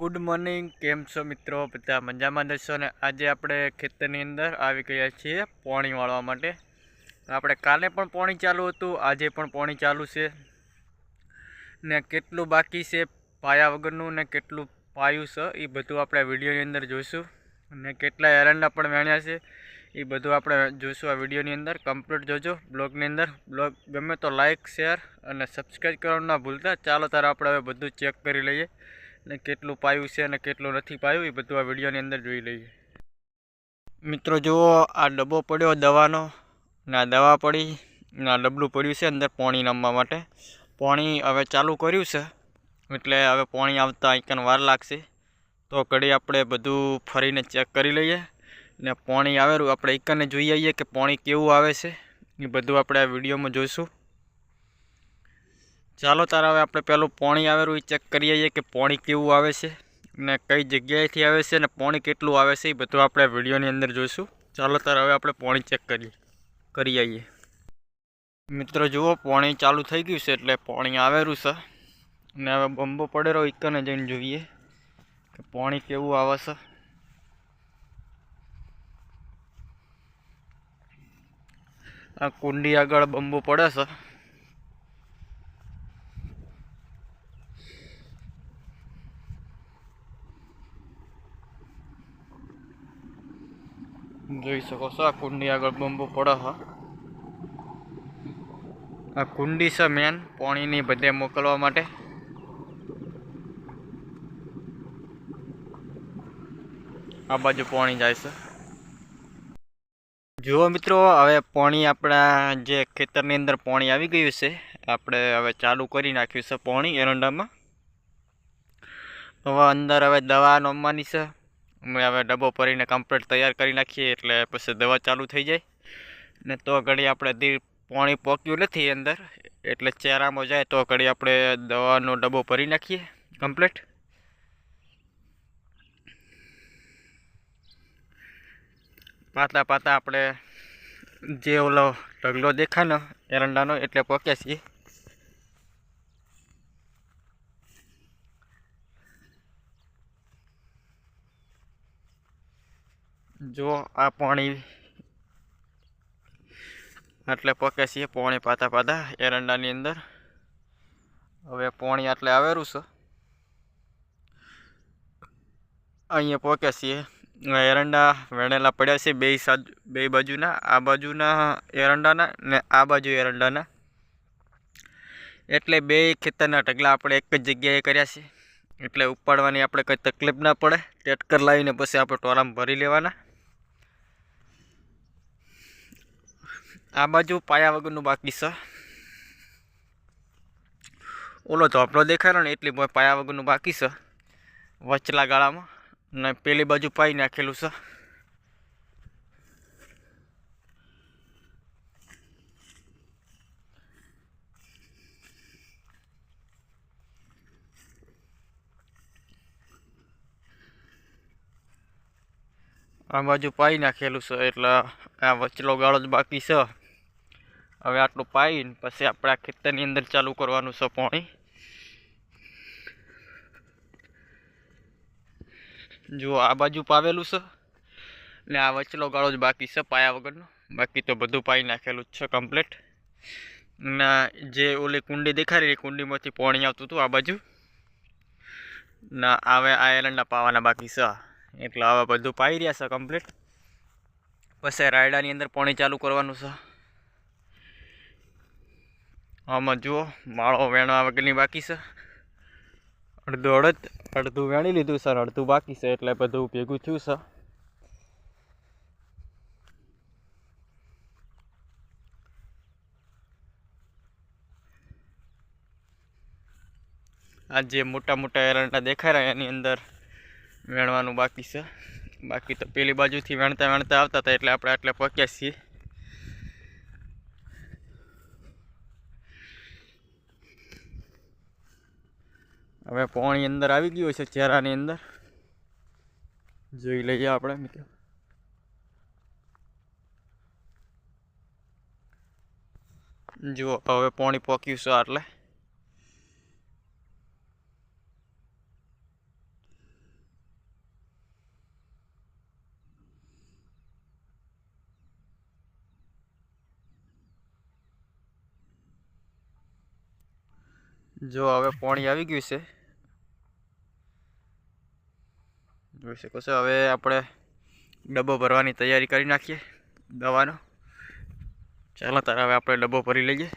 Good morning केम छो मित्रों बधा मजामां हशो ने आज आपणे खेतरनी अंदर आवी गया छीए पाणी वाळवा माटे। आपणे काले पण पाणी चालू हतुं, आजे पण पाणी चालू छे ने केटलुं बाकी छे पाया वगरनुं ने केटलुं पायुं छे ए बधुं आपणे विडियोनी अंदर जोईशुं ने केटला एरंडा पण वेण्या छे ए बधुं आपणे जोईशुं। आ विडियोनी अंदर कम्प्लीट जोजो। ब्लॉगनी अंदर ब्लॉग गमे तो लाइक शेर अने सब्सक्राइब करवानुं ना भूलता। चालो तारे आपणे हवे बधुं चेक करी लईए ने केटलुं पायुं छे ने केटलुं नथी पायुं ए बधुं आ विडियोनी अंदर जोई लईए। मित्रों जुओ आ डब्बो पड्यो दवानो ने आ दवा पड़ी ने आ डबलुं पड्युं छे अंदर पाणी नामवा माटे। पाणी हवे चालू कर्युं छे एटले हवे पाणी आवता एकन वार लागशे तो घड़ी आपणे बधुं फरीने चेक करी लईए ने पाणी आवेरुं आपणे एकने जोई आवीए के पाणी केवुं आवे छे ए बधुं आपणे आ विडियोमां जोईशुं। चालो तारा हवे आपणे पेलुं पाणी आवेरुं चेक करी आवीए के पाणी केवुं आवे छे ने कई जग्याएथी आवे छे ने पाणी केटलुं आवे छे ए बधुं आपणे विडियोनी अंदर जोईशुं। चालो तारा हवे आपणे पाणी चेक करी आवीए। मित्रों जुओ पाणी चालू थई गयुं छे एटले पाणी आवेरुं छे ने हवे बंबो पडेलो एकने जईने जोईए के पाणी केवुं आवे छे। आ कुंडी आगळ बंबो पड़े छे। જોઈ શકો છો આ કુંડી આગળ બંબો પડે છે। આ કુંડી છે મેન પાણીની બધે મોકલવા માટે। આ બાજુ પાણી જાય છે। જુઓ મિત્રો હવે પાણી આપણા જે ખેતરની અંદર પાણી આવી ગયું છે આપણે હવે ચાલુ કરી નાખ્યું છે પાણી એરંડામાં। હવે અંદર હવે દવા નાખવાની છે। અમે હવે ડબ્બો ભરીને કમ્પ્લીટ તૈયાર કરી નાખીએ એટલે પછી દવા ચાલુ થઈ જાય ને તો ઘડી આપણે પાણી પોક્યું નથી અંદર એટલે ચહેરામાં જાય તો ઘડી આપણે દવાનો ડબ્બો ભરી નાખીએ કમ્પ્લીટ। પાતા પાતા આપણે જે ઓલો ઢગલો દેખાય ને એરંડાનો એટલે પોક્યા છીએ। जो आ पानी आटले पके छे पानी पाता पाता एरंडानी अंदर। हवे पानी आटले आवेरुं छे अहींया पोके छे। एरंडा वेणेला पड्या छे बे बाजुना आ बाजुना एरंडाना ने आ बाजु एरंडाना एटले बे खेतरना ढगला आपणे एक ज जग्याए कर्या छे एटले उपाडवानी आपणे कई तकलीफ ना पड़े। टेटकर लावीने पछी आपणे टोरामां भरी लेवाना। आ बाजू पाया वगरनुं बाकी छे। ओलो झोपड़ो देखायो ने एटली पाया वगरनुं बाकी छे वचला गाळामां ने पेली बाजू पाई नाखेलुं छे। आ बाजू पाई नाखेलुं छे एटले आ वचलो गाळो ज बाकी छे। हवे आटલું પાઈને પછી આપણે આ ખેતરની અંદર ચાલુ કરવાનું છે પાણી। જો આ બાજુ પાવેલું છે ને આ વચલો ગાળો જ બાકી છે પાયા વગરનો। બાકી તો બધું પાઈ નાખેલું જ છે કમ્પ્લીટ। ને જે ઓલી કુંડી દેખાઈ રહી કુંડીમાંથી પાણી આવતું હતું આ બાજુ ને હવે આ એરંડા પાવાના બાકી છે એટલે હવે બધું પાઈ રહ્યા છે કમ્પ્લીટ। પછી રાયડાની અંદર પાણી ચાલુ કરવાનું છે। आमां जुओ माळो वेणवा वगरनी बाकी छे। अर्धुं वेणी लीधुं छे अर्धुं बाकी छे एटले बधुं भेगुं थयुं छे। आ जे मोटा मोटा एरंडा देखाय रह्या एनी अंदर वेणवानुं बाकी छे। बाकी तो पेली बाजुथी वेणता वेणता आवता हता एटले आपणे आटले पक्या छीए। हवे पाणी अंदर आवी गयुं छे चेहरानी अंदर जोई लईए आपणे मित्रो। जुओ हवे पाणी पोक्युं छे आटले। જો હવે પાણી આવી ગયું છે, જોઈ શકો છો। હવે આપણે ડબ્બો ભરવાની તૈયારી કરી નાખીએ દવાનો। ચાલો તારે હવે આપણે ડબ્બો ભરી લઈએ।